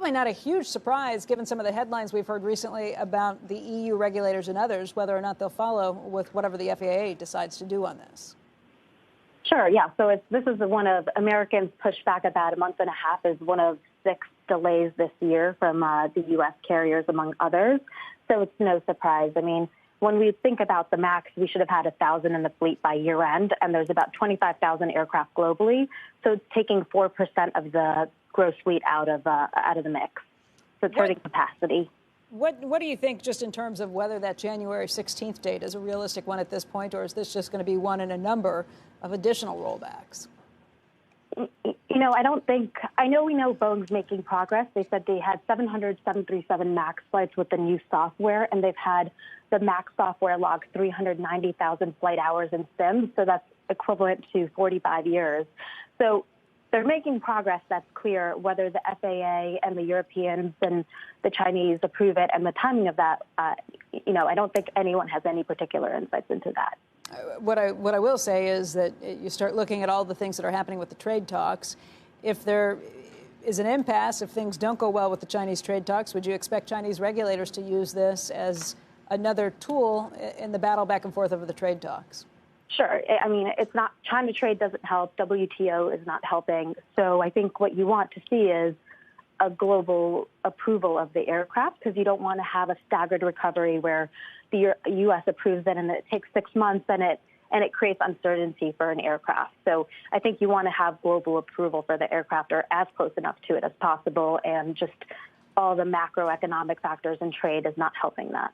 probably not a huge surprise given some of the headlines we've heard recently about the EU regulators and others, whether or not they'll follow with whatever the FAA decides to do on this. Sure, yeah. So this is one of Americans pushed back about a month and a half is one of 6 delays this year from the U.S. carriers, among others. So it's no surprise. I mean, when we think about the MAX, we should have had 1,000 in the fleet by year end, and there's about 25,000 aircraft globally. So it's taking 4% of the gross fleet out of the mix. So it's hurting capacity. What do you think, just in terms of whether that January 16th date is a realistic one at this point, or is this just going to be one in a number of additional rollbacks? I know we know Boeing's making progress. They said they had 700 737 MAX flights with the new software, and they've had the MAX software log 390,000 flight hours in sims, so that's equivalent to 45 years. So they're making progress, that's clear. Whether the FAA and the Europeans and the Chinese approve it and the timing of that, I don't think anyone has any particular insights into that. What I will say is that you start looking at all the things that are happening with the trade talks. If there is an impasse, if things don't go well with the Chinese trade talks, would you expect Chinese regulators to use this as another tool in the battle back and forth over the trade talks? Sure. I mean, it's not, China trade doesn't help. WTO is not helping. So I think what you want to see is a global approval of the aircraft, because you don't want to have a staggered recovery where the U.S. approves it and it takes 6 months and it creates uncertainty for an aircraft. So I think you want to have global approval for the aircraft, or as close enough to it as possible, and just all the macroeconomic factors in trade is not helping that.